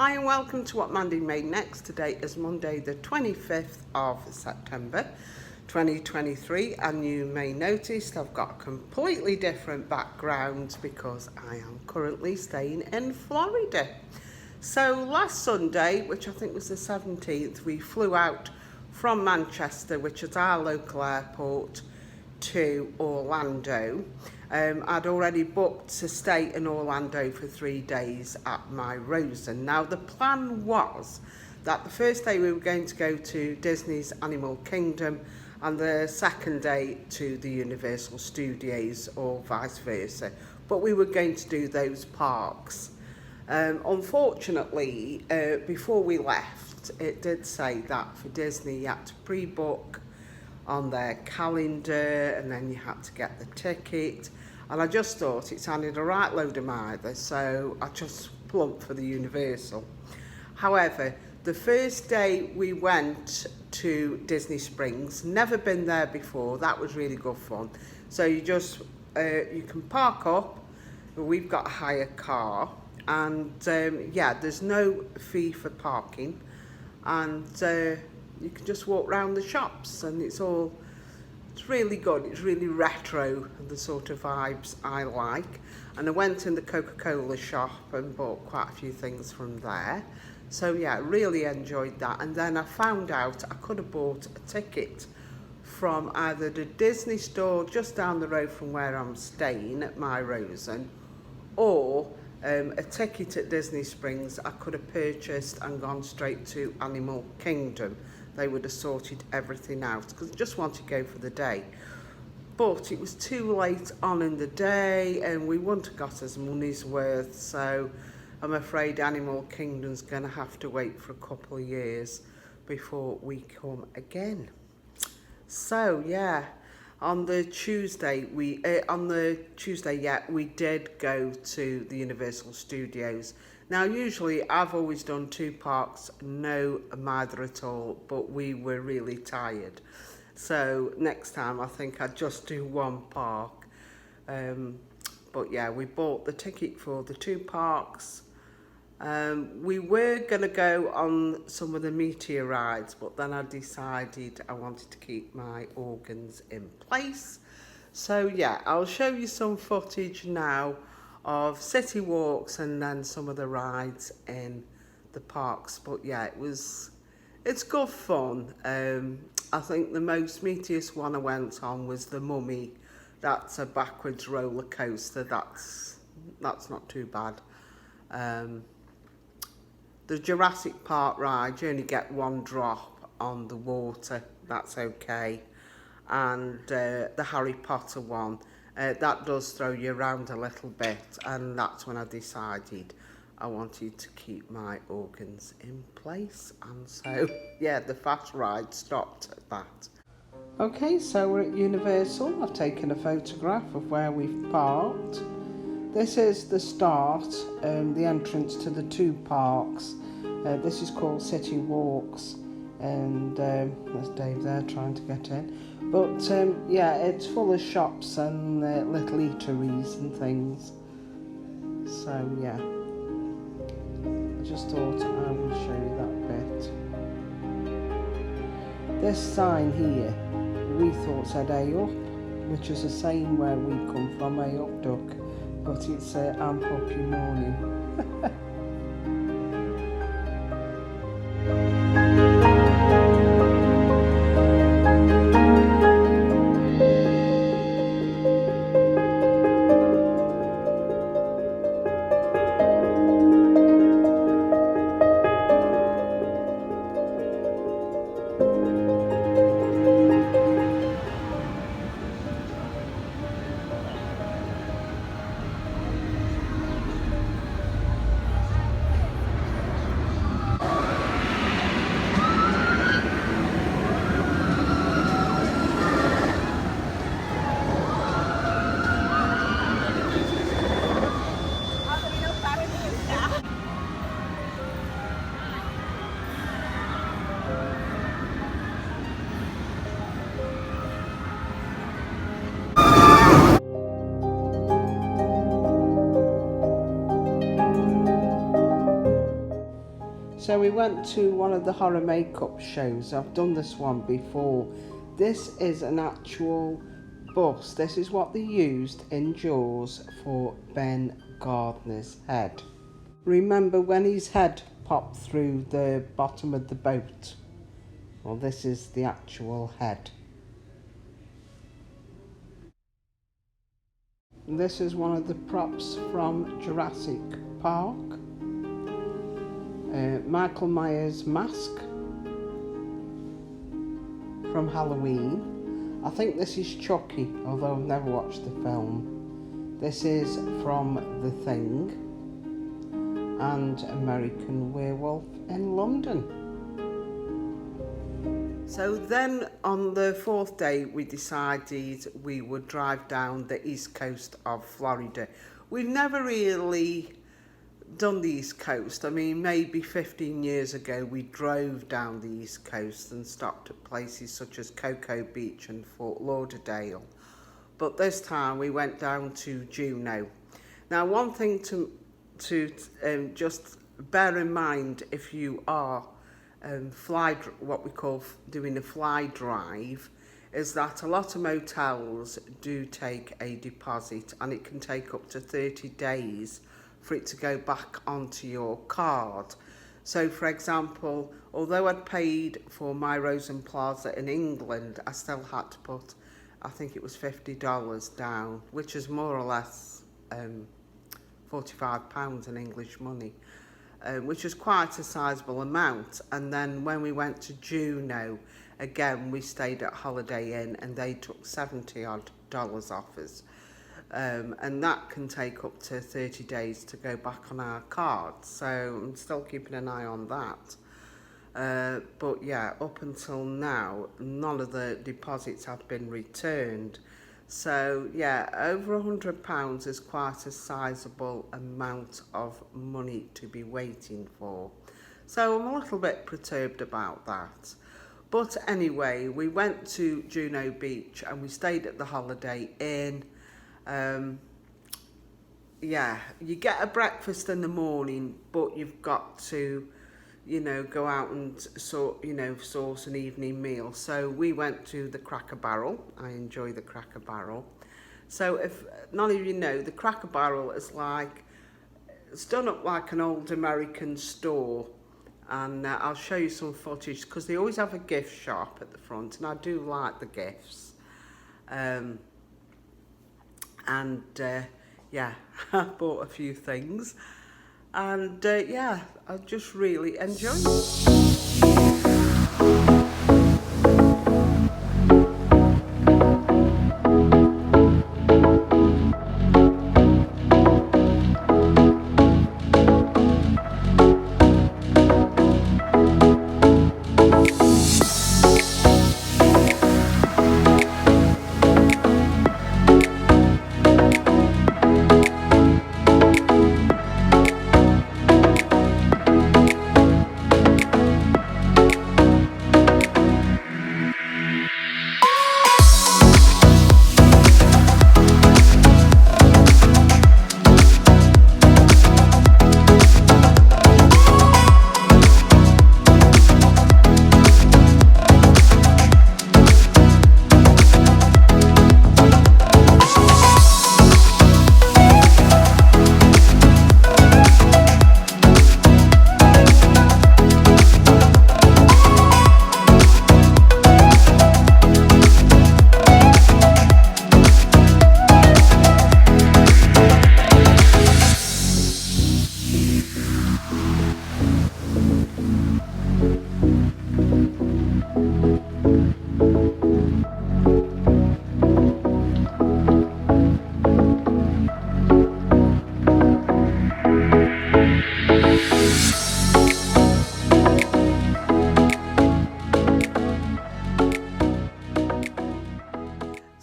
Hi and welcome to What Mandy Made Next. Today is Monday the 25th of September 2023 and you may notice I've got a completely different background because I am currently staying in Florida. So last Sunday, which I think was the 17th, we flew out from Manchester, which is our local airport, to Orlando. I'd already booked to stay in Orlando for 3 days at my Rosen. Now the plan was that the first day we were going to go to Disney's Animal Kingdom and the second day to the Universal Studios or vice versa, but we were going to do those parks. Unfortunately, before we left, it did say that for Disney you had to pre-book on their calendar and then you had to get the ticket, and I just thought it sounded a right load of either, so I just plumped for the Universal. However, the first day we went to Disney Springs, never been there before, that was really good fun. So you just you can park up, we've got a hire car, and yeah, there's no fee for parking, and you can just walk around the shops, and it's really good. It's really retro, the sort of vibes I like. And I went in the Coca-Cola shop and bought quite a few things from there. So yeah, really enjoyed that. And then I found out I could have bought a ticket from either the Disney store just down the road from where I'm staying at my Rosen, or a ticket at Disney Springs I could have purchased and gone straight to Animal Kingdom. They would have sorted everything out because I just wanted to go for the day. But it was too late on in the day and we wouldn't have got us money's worth, so I'm afraid Animal Kingdom's going to have to wait for a couple of years before we come again. So yeah, on the Tuesday we did go to the Universal Studios. Now usually I've always done 2 parks, no neither at all, but we were really tired. So next time I think I'd just do 1 park. But yeah, we bought the ticket for the 2 parks. We were going to go on some of the meteor rides, but then I decided I wanted to keep my organs in place. So yeah, I'll show you some footage now of city walks and then some of the rides in the parks. But yeah, it's good fun. I think the most meatiest one I went on was the Mummy. That's a backwards roller coaster. That's not too bad. The Jurassic Park ride, you only get 1 drop on the water, that's okay. And the Harry Potter one, that does throw you around a little bit, and that's when I decided I wanted to keep my organs in place. And so yeah, the fast ride stopped at that. Okay, so we're at Universal. I've taken a photograph of where we've parked. This is the start, the entrance to the 2 parks. This is called City Walks, and there's Dave there trying to get in. But yeah, it's full of shops and little eateries and things. So yeah, I just thought I would show you that bit. This sign here, we thought said "Hey up," which is the same where we come from, "Hey up, duck," but it's "Amp up your morning." So we went to one of the horror makeup shows. I've done this one before. This is an actual bus. This is what they used in Jaws for Ben Gardner's head. Remember when his head popped through the bottom of the boat? Well, this is the actual head. This is one of the props from Jurassic Park. Michael Myers' mask from Halloween. I think this is Chucky, although I've never watched the film. This is from The Thing and American Werewolf in London. So then on the fourth day we decided we would drive down the east coast of Florida. We've never really done the east coast. I mean, maybe 15 years ago we drove down the east coast and stopped at places such as Cocoa Beach and Fort Lauderdale. But this time we went down to Juneau. Now, one thing to just bear in mind if you are what we call doing a fly drive, is that a lot of motels do take a deposit, and it can take up to 30 days for it to go back onto your card. So for example, although I'd paid for my Rosen Plaza in England, I still had to put, I think it was $50 down, which is more or less £45 in English money, which is quite a sizable amount. And then when we went to Juneau, again, we stayed at Holiday Inn and they took $70 odd off us. And that can take up to 30 days to go back on our card. So I'm still keeping an eye on that. But yeah, up until now, none of the deposits have been returned. So yeah, over £100 is quite a sizable amount of money to be waiting for. So I'm a little bit perturbed about that. But anyway, we went to Juneau Beach and we stayed at the Holiday Inn. Yeah, you get a breakfast in the morning, but you've got to, go out and source an evening meal. So we went to the Cracker Barrel. I enjoy the Cracker Barrel. So if none of you know, the Cracker Barrel is it's done up like an old American store. And I'll show you some footage because they always have a gift shop at the front, and I do like the gifts. Yeah, I bought a few things, and yeah, I just really enjoyed it.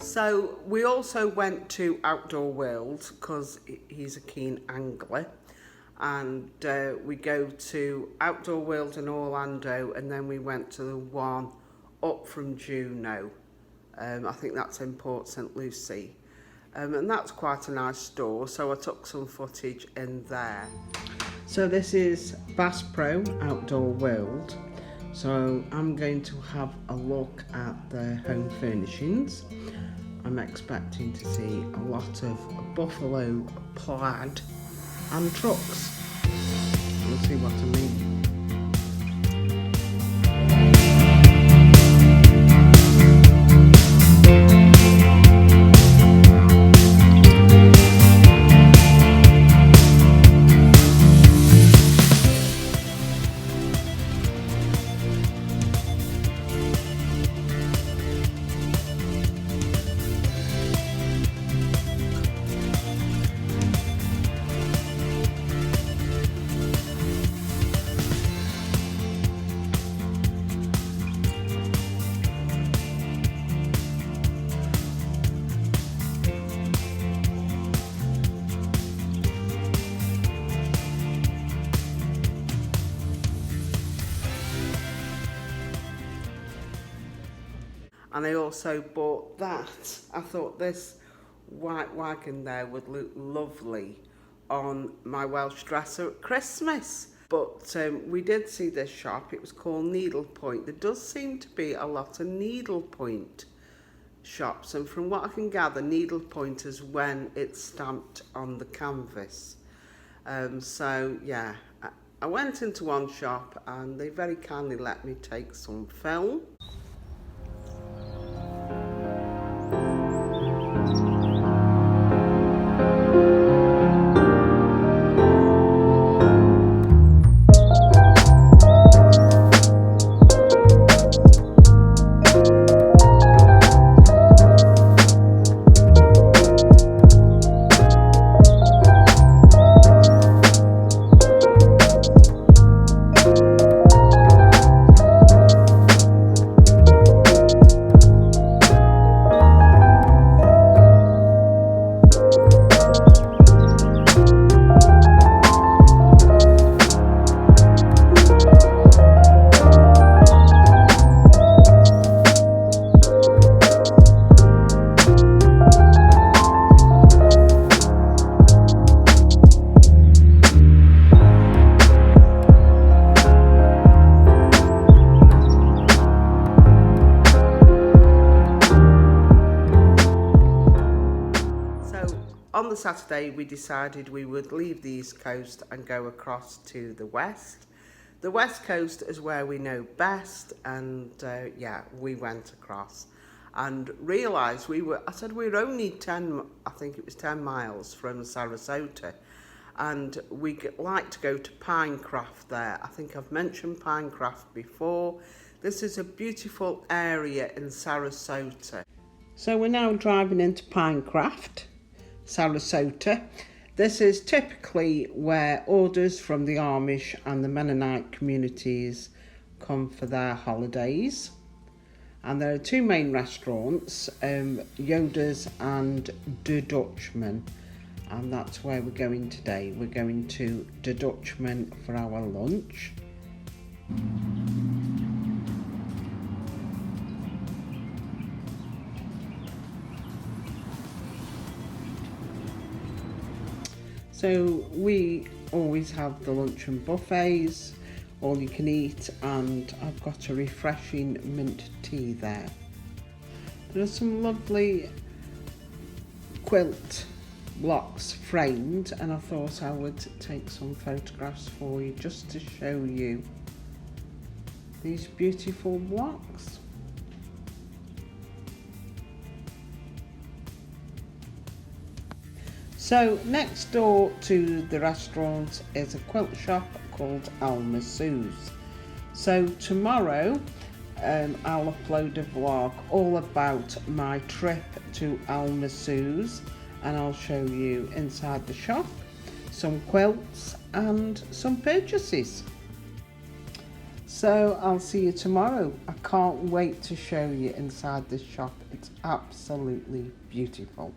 So we also went to Outdoor World because he's a keen angler, and we go to Outdoor World in Orlando, and then we went to the one up from Juneau. I think that's in Port St. Lucie, and that's quite a nice store, so I took some footage in there. So this is Bass Pro Outdoor World. So I'm going to have a look at their home furnishings. I'm expecting to see a lot of buffalo plaid and trucks. We'll see what I mean. And I also bought that. I thought this white wagon there would look lovely on my Welsh dresser at Christmas. But we did see this shop. It was called Needlepoint. There does seem to be a lot of needlepoint shops, and from what I can gather, needlepoint is when it's stamped on the canvas. So yeah, I went into one shop and they very kindly let me take some film. On the Saturday, we decided we would leave the East Coast and go across to the West. The West Coast is where we know best, and yeah, we went across and realised I said we were only 10, I think it was 10 miles from Sarasota, and we like to go to Pinecraft there. I think I've mentioned Pinecraft before. This is a beautiful area in Sarasota. So we're now driving into Pinecraft, Sarasota. This is typically where orders from the Amish and the Mennonite communities come for their holidays. And there are two main restaurants, Yoda's and De Dutchman. And that's where we're going today. We're going to De Dutchman for our lunch. So we always have the luncheon buffets, all you can eat, and I've got a refreshing mint tea there. There are some lovely quilt blocks framed, and I thought I would take some photographs for you just to show you these beautiful blocks. So next door to the restaurant is a quilt shop called Alma Sue's. So tomorrow I'll upload a vlog all about my trip to Alma Sue's, and I'll show you inside the shop, some quilts and some purchases. So I'll see you tomorrow. I can't wait to show you inside this shop. It's absolutely beautiful.